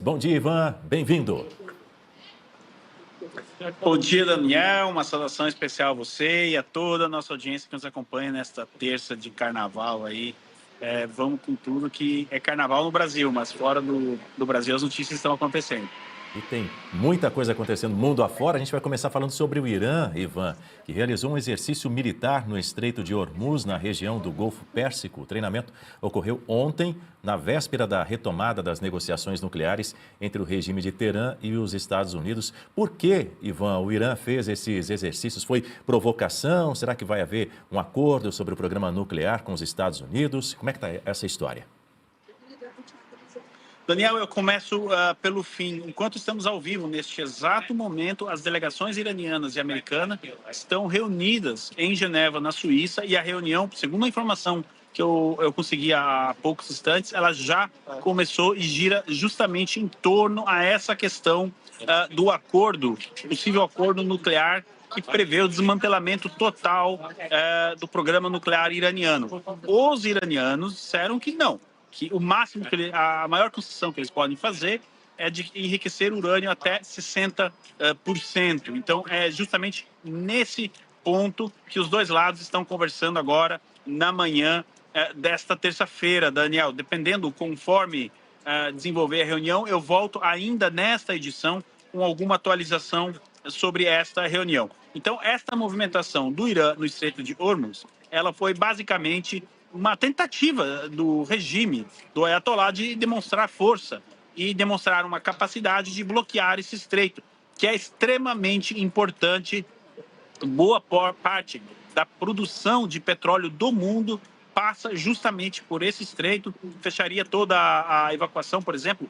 Bom dia, Ivan. Bem-vindo. Bom dia, Daniel. Uma saudação especial a você e a toda a nossa audiência que nos acompanha nesta terça de carnaval aí. Vamos com tudo que é carnaval no Brasil, mas fora do Brasil as notícias estão acontecendo. E tem muita coisa acontecendo mundo afora. A gente vai começar falando sobre o Irã, Ivan, que realizou um exercício militar no Estreito de Hormuz, na região do Golfo Pérsico. O treinamento ocorreu ontem, na véspera da retomada das negociações nucleares entre o regime de Teherã e os Estados Unidos. Por que, Ivan, o Irã fez esses exercícios? Foi provocação? Será que vai haver um acordo sobre o programa nuclear com os Estados Unidos? Como é que está essa história? Daniel, eu começo pelo fim. Enquanto estamos ao vivo, neste exato momento, as delegações iranianas e americanas estão reunidas em Genebra, na Suíça, e a reunião, segundo a informação que eu consegui há poucos instantes, ela já começou e gira justamente em torno a essa questão do acordo, possível acordo nuclear que prevê o desmantelamento total do programa nuclear iraniano. Os iranianos disseram que não, que o máximo a maior concessão que eles podem fazer é de enriquecer urânio até 60%. Então, é justamente nesse ponto que os dois lados estão conversando agora na manhã desta terça-feira, Daniel. Dependendo, conforme desenvolver a reunião, eu volto ainda nesta edição com alguma atualização sobre esta reunião. Então, esta movimentação do Irã no Estreito de Hormuz, ela foi basicamente uma tentativa do regime, do Ayatollah, de demonstrar força e demonstrar uma capacidade de bloquear esse estreito, que é extremamente importante. Boa parte da produção de petróleo do mundo passa justamente por esse estreito, fecharia toda a evacuação, por exemplo,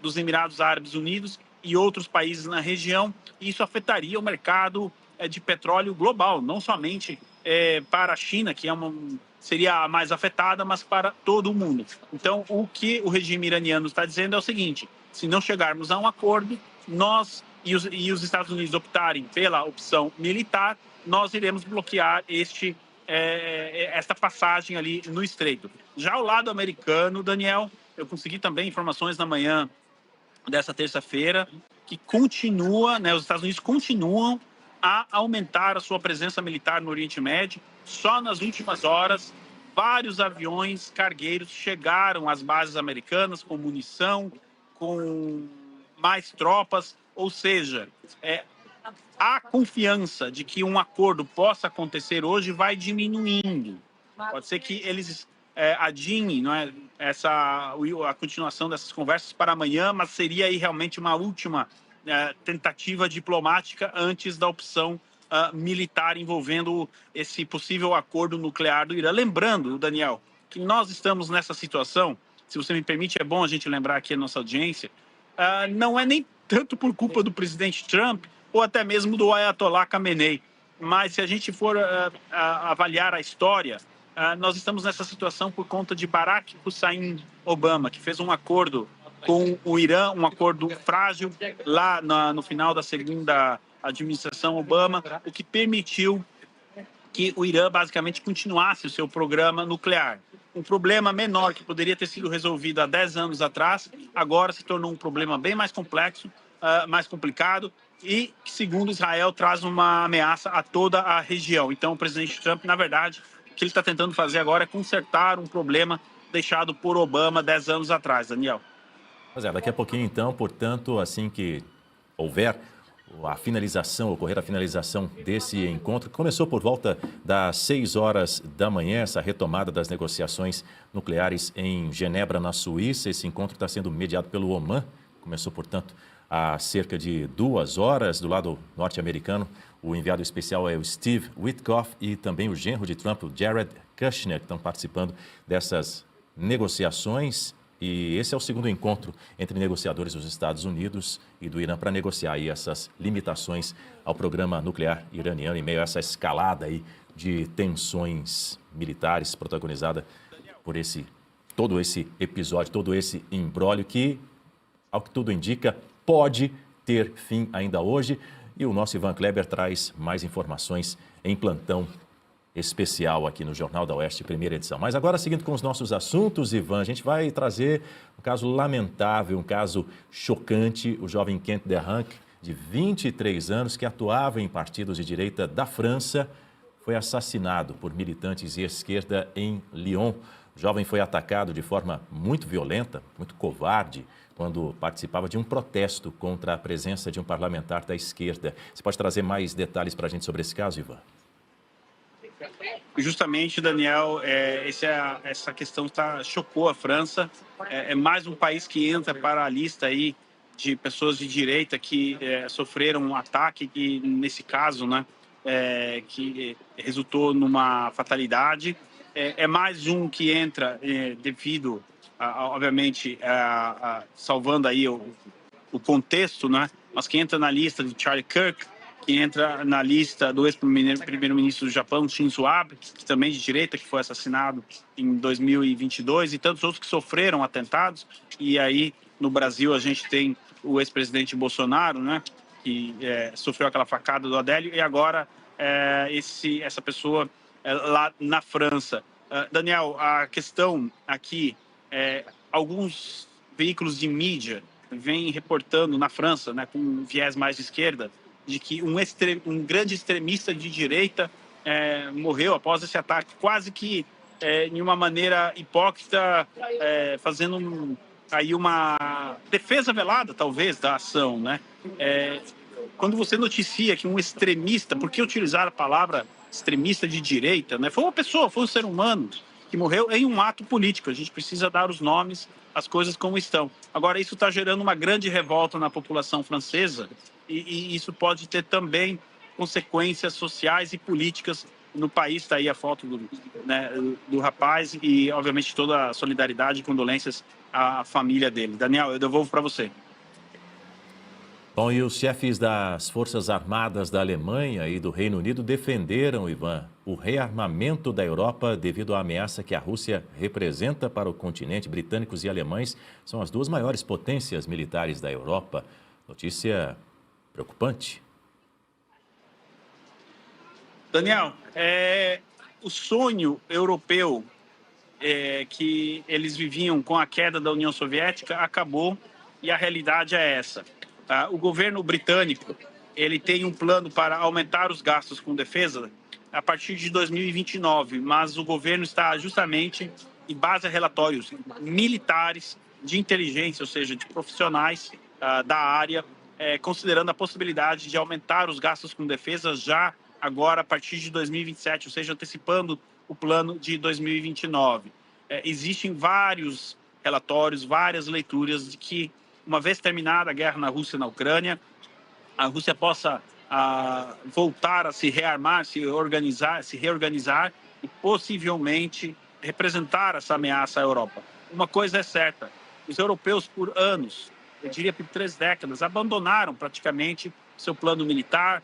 dos Emirados Árabes Unidos e outros países na região, e isso afetaria o mercado de petróleo global, não somente para a China, que seria a mais afetada, mas para todo o mundo. Então, o que o regime iraniano está dizendo é o seguinte: se não chegarmos a um acordo, nós e os Estados Unidos optarem pela opção militar, nós iremos bloquear esta passagem ali no estreito. Já ao lado americano, Daniel, eu consegui também informações na manhã dessa terça-feira que continua, os Estados Unidos continuam a aumentar a sua presença militar no Oriente Médio. Só nas últimas horas, vários aviões cargueiros chegaram às bases americanas com munição, com mais tropas, ou seja, a confiança de que um acordo possa acontecer hoje vai diminuindo. Pode ser que eles adiem, a continuação dessas conversas para amanhã, mas seria aí realmente uma última tentativa diplomática antes da opção militar envolvendo esse possível acordo nuclear do Irã. Lembrando, Daniel, que nós estamos nessa situação, se você me permite, é bom a gente lembrar aqui a nossa audiência, não é nem tanto por culpa do presidente Trump ou até mesmo do Ayatollah Khamenei, mas se a gente for avaliar a história, nós estamos nessa situação por conta de Barack Hussein Obama, que fez um acordo com o Irã, um acordo frágil lá no final da segunda administração Obama, o que permitiu que o Irã basicamente continuasse o seu programa nuclear. Um problema menor que poderia ter sido resolvido há 10 anos atrás, agora se tornou um problema bem mais complexo, mais complicado, e que, segundo Israel, traz uma ameaça a toda a região. Então, o presidente Trump, na verdade, o que ele está tentando fazer agora é consertar um problema deixado por Obama 10 anos atrás, Daniel. Pois é, daqui a pouquinho, então, portanto, assim que houver ocorrer a finalização desse encontro, que começou por volta das 6 horas da manhã, essa retomada das negociações nucleares em Genebra, na Suíça. Esse encontro está sendo mediado pelo Omã, começou, portanto, há cerca de 2 horas. Do lado norte-americano, o enviado especial é o Steve Witkoff e também o genro de Trump, o Jared Kushner, que estão participando dessas negociações. E esse é o segundo encontro entre negociadores dos Estados Unidos e do Irã para negociar aí essas limitações ao programa nuclear iraniano em meio a essa escalada aí de tensões militares protagonizada por todo esse episódio, todo esse imbróglio que, ao que tudo indica, pode ter fim ainda hoje. E o nosso Ivan Kleber traz mais informações em plantão especial aqui no Jornal da Oeste, primeira edição. Mas agora, seguindo com os nossos assuntos, Ivan, a gente vai trazer um caso lamentável, um caso chocante. O jovem Kent Derranque, de 23 anos, que atuava em partidos de direita da França, foi assassinado por militantes de esquerda em Lyon. O jovem foi atacado de forma muito violenta, muito covarde, quando participava de um protesto contra a presença de um parlamentar da esquerda. Você pode trazer mais detalhes para a gente sobre esse caso, Ivan? Justamente, Daniel, essa questão chocou a França. É mais um país que entra para a lista aí de pessoas de direita que sofreram um ataque, que nesse caso, né, que resultou numa fatalidade. É mais um que entra devido, obviamente, salvando aí o contexto, né, mas que entra na lista de Charlie Kirk, que entra na lista do ex-primeiro-ministro do Japão, Shinzo Abe, que também de direita, que foi assassinado em 2022, e tantos outros que sofreram atentados. E aí, no Brasil, a gente tem o ex-presidente Bolsonaro, né, que sofreu aquela facada do Adélio, e agora essa pessoa lá na França. Daniel, a questão aqui, alguns veículos de mídia vêm reportando na França, né, com um viés mais de esquerda, de que um grande extremista de direita morreu após esse ataque, quase que de uma maneira hipócrita, fazendo aí uma defesa velada, talvez, da ação, né? Quando você noticia que um extremista, por que utilizar a palavra extremista de direita, né? Foi uma pessoa, foi um ser humano que morreu em um ato político. A gente precisa dar os nomes, as coisas como estão. Agora, isso está gerando uma grande revolta na população francesa, e isso pode ter também consequências sociais e políticas no país. Está aí a foto do rapaz e, obviamente, toda a solidariedade e condolências à família dele. Daniel, eu devolvo para você. Bom, e os chefes das Forças Armadas da Alemanha e do Reino Unido defenderam, Ivan, o rearmamento da Europa devido à ameaça que a Rússia representa para o continente. Britânicos e alemães são as duas maiores potências militares da Europa. Notícia preocupante. Daniel, o sonho europeu que eles viviam com a queda da União Soviética acabou, e a realidade é essa. O governo britânico ele tem um plano para aumentar os gastos com defesa a partir de 2029, mas o governo está justamente em base a relatórios militares de inteligência, ou seja, de profissionais da área, considerando a possibilidade de aumentar os gastos com defesa já agora a partir de 2027, ou seja, antecipando o plano de 2029. Existem vários relatórios, várias leituras de que, uma vez terminada a guerra na Rússia e na Ucrânia, a Rússia possa voltar a se rearmar, se reorganizar e possivelmente representar essa ameaça à Europa. Uma coisa é certa, os europeus por anos, eu diria por 3 décadas, abandonaram praticamente seu plano militar,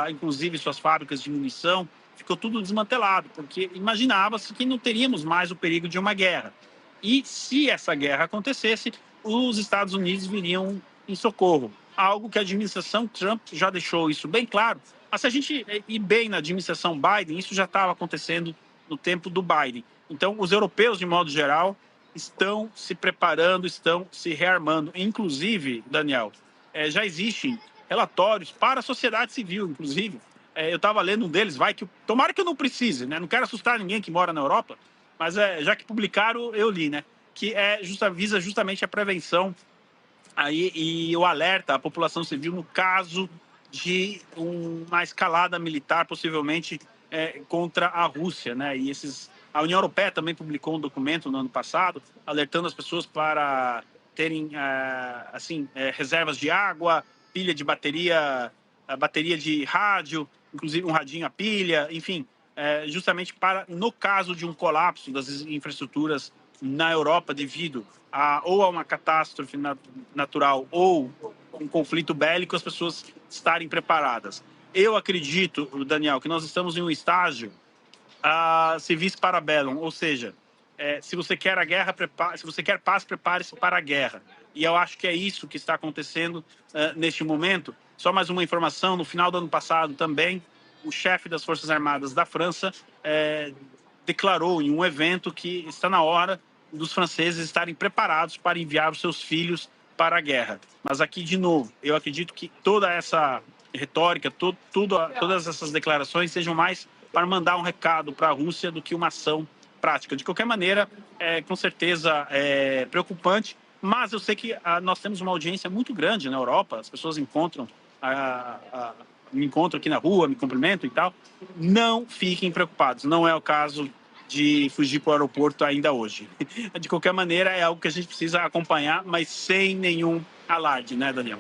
inclusive suas fábricas de munição, ficou tudo desmantelado, porque imaginava-se que não teríamos mais o perigo de uma guerra. E se essa guerra acontecesse, os Estados Unidos viriam em socorro, algo que a administração Trump já deixou isso bem claro. Mas se a gente ir bem na administração Biden, isso já estava acontecendo no tempo do Biden. Então, os europeus, de modo geral, estão se preparando, estão se rearmando. Inclusive, Daniel, já existem relatórios para a sociedade civil, inclusive. Eu estava lendo um deles, tomara que eu não precise, né? Não quero assustar ninguém que mora na Europa, mas já que publicaram, eu li, né? Que visa justamente a prevenção aí, e o alerta à população civil no caso de uma escalada militar, possivelmente contra a Rússia, né? E a União Europeia também publicou um documento no ano passado, alertando as pessoas para terem reservas de água, pilha de bateria de rádio, inclusive um radinho a pilha, enfim, justamente para, no caso de um colapso das infraestruturas na Europa devido ou a uma catástrofe natural ou um conflito bélico, as pessoas estarem preparadas. Eu acredito, Daniel, que nós estamos em um estágio civis para bellum, ou seja, se você quer a guerra, se você quer paz, prepare-se para a guerra. E eu acho que é isso que está acontecendo neste momento. Só mais uma informação, no final do ano passado também, o chefe das Forças Armadas da França declarou em um evento que está na hora dos franceses estarem preparados para enviar os seus filhos para a guerra. Mas aqui, de novo, eu acredito que toda essa retórica, todas essas declarações sejam mais para mandar um recado para a Rússia do que uma ação prática. De qualquer maneira, com certeza é preocupante, mas eu sei que nós temos uma audiência muito grande na Europa, as pessoas me encontram aqui na rua, me cumprimentam e tal. Não fiquem preocupados, não é o caso de fugir para o aeroporto ainda hoje. De qualquer maneira, é algo que a gente precisa acompanhar, mas sem nenhum alarde, né, Daniel?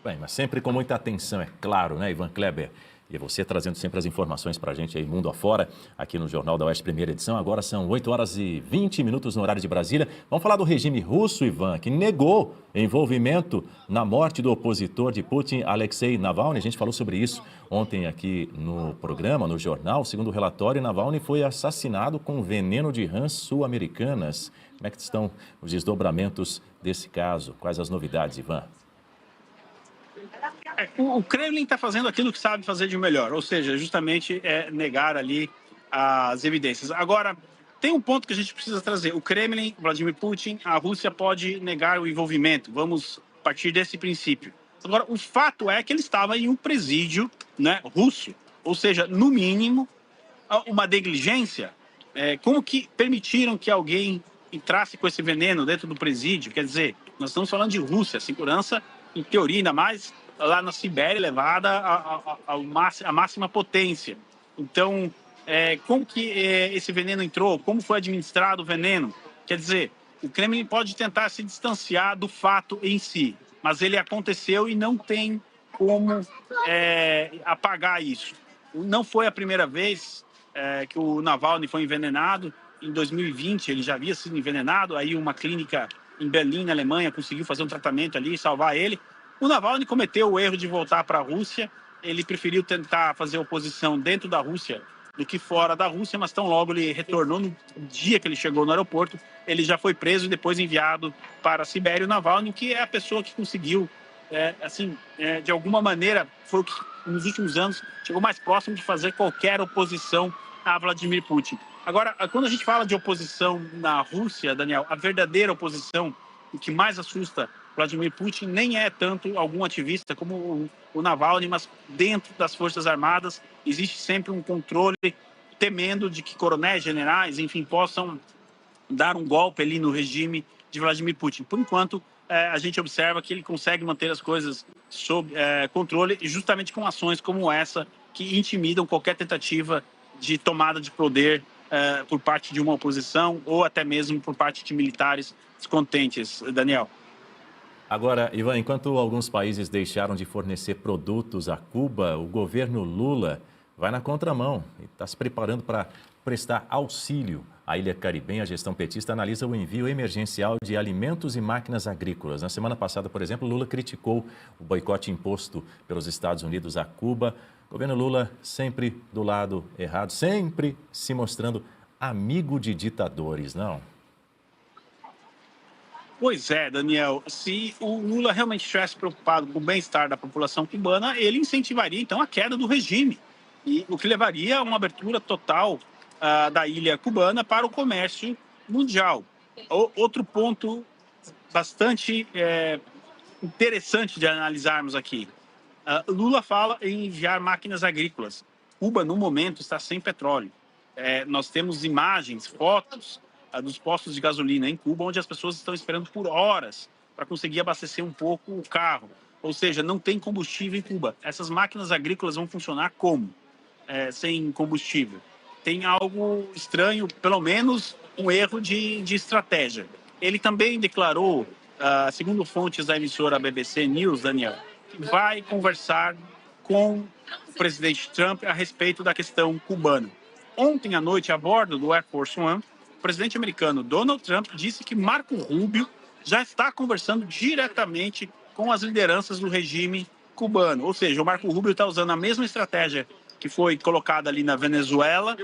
Bem, mas sempre com muita atenção, é claro, né, Ivan Kleber? E você trazendo sempre as informações para a gente aí, mundo afora, aqui no Jornal da Oeste, primeira edição. Agora são 8 horas e 20 minutos no horário de Brasília. Vamos falar do regime russo, Ivan, que negou envolvimento na morte do opositor de Putin, Alexei Navalny. A gente falou sobre isso ontem aqui no programa, no jornal. Segundo o relatório, Navalny foi assassinado com veneno de rãs sul-americanas. Como é que estão os desdobramentos desse caso? Quais as novidades, Ivan? O Kremlin está fazendo aquilo que sabe fazer de melhor, ou seja, justamente negar ali as evidências. Agora, tem um ponto que a gente precisa trazer. O Kremlin, Vladimir Putin, a Rússia pode negar o envolvimento. Vamos partir desse princípio. Agora, o fato é que ele estava em um presídio, né, russo, ou seja, no mínimo, uma negligência. Como que permitiram que alguém entrasse com esse veneno dentro do presídio? Quer dizer, nós estamos falando de Rússia, segurança, em teoria, ainda mais lá na Sibéria, elevada à máxima potência. Então, como que esse veneno entrou? Como foi administrado o veneno? Quer dizer, o Kremlin pode tentar se distanciar do fato em si, mas ele aconteceu e não tem como apagar isso. Não foi a primeira vez que o Navalny foi envenenado. Em 2020, ele já havia sido envenenado. Aí uma clínica em Berlim, na Alemanha, conseguiu fazer um tratamento ali e salvar ele. O Navalny cometeu o erro de voltar para a Rússia. Ele preferiu tentar fazer oposição dentro da Rússia do que fora da Rússia, mas tão logo ele retornou, no dia que ele chegou no aeroporto, ele já foi preso e depois enviado para a Sibéria. O Navalny, que é a pessoa que conseguiu, de alguma maneira, foi o que nos últimos anos chegou mais próximo de fazer qualquer oposição a Vladimir Putin. Agora, quando a gente fala de oposição na Rússia, Daniel, a verdadeira oposição, o que mais assusta Vladimir Putin nem é tanto algum ativista como o Navalny, mas dentro das Forças Armadas existe sempre um controle, temendo de que coronéis, generais, enfim, possam dar um golpe ali no regime de Vladimir Putin. Por enquanto, a gente observa que ele consegue manter as coisas sob controle, justamente com ações como essa, que intimidam qualquer tentativa de tomada de poder por parte de uma oposição ou até mesmo por parte de militares descontentes, Daniel. Agora, Ivan, enquanto alguns países deixaram de fornecer produtos a Cuba, o governo Lula vai na contramão e está se preparando para prestar auxílio à ilha caribenha. A gestão petista analisa o envio emergencial de alimentos e máquinas agrícolas. Na semana passada, por exemplo, Lula criticou o boicote imposto pelos Estados Unidos a Cuba. O governo Lula sempre do lado errado, sempre se mostrando amigo de ditadores, não? Pois é, Daniel, se o Lula realmente estivesse preocupado com o bem-estar da população cubana, ele incentivaria, então, a queda do regime, e o que levaria a uma abertura total da ilha cubana para o comércio mundial. Outro ponto bastante interessante de analisarmos aqui. Lula fala em enviar máquinas agrícolas. Cuba, no momento, está sem petróleo. Nós temos imagens, fotos dos postos de gasolina em Cuba, onde as pessoas estão esperando por horas para conseguir abastecer um pouco o carro. Ou seja, não tem combustível em Cuba. Essas máquinas agrícolas vão funcionar como? Sem combustível. Tem algo estranho, pelo menos um erro de estratégia. Ele também declarou, segundo fontes da emissora BBC News, Daniel, que vai conversar com o presidente Trump a respeito da questão cubana. Ontem à noite, a bordo do Air Force One, o presidente americano Donald Trump disse que Marco Rubio já está conversando diretamente com as lideranças do regime cubano. Ou seja, o Marco Rubio está usando a mesma estratégia que foi colocada ali na Venezuela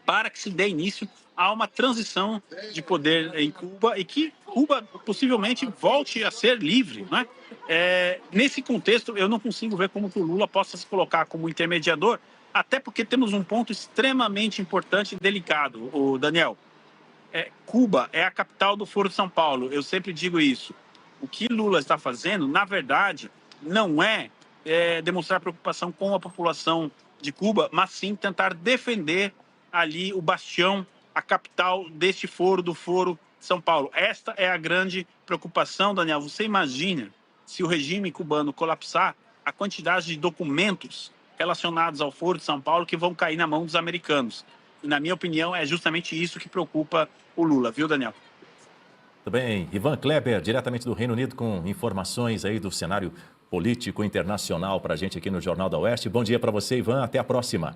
para que se dê início a uma transição de poder em Cuba e que Cuba possivelmente volte a ser livre, né? Nesse contexto, eu não consigo ver como que o Lula possa se colocar como intermediador, Até porque temos um ponto extremamente importante e delicado, o Daniel. Cuba é a capital do Foro de São Paulo, eu sempre digo isso. O que Lula está fazendo, na verdade, não é demonstrar preocupação com a população de Cuba, mas sim tentar defender ali o bastião, a capital deste foro, do Foro de São Paulo. Esta é a grande preocupação, Daniel. Você imagina se o regime cubano colapsar, a quantidade de documentos relacionados ao Foro de São Paulo que vão cair na mão dos americanos. E, na minha opinião, é justamente isso que preocupa o Lula, viu, Daniel? Tudo bem. Ivan Kleber, diretamente do Reino Unido, com informações aí do cenário político internacional para a gente aqui no Jornal da Oeste. Bom dia para você, Ivan. Até a próxima.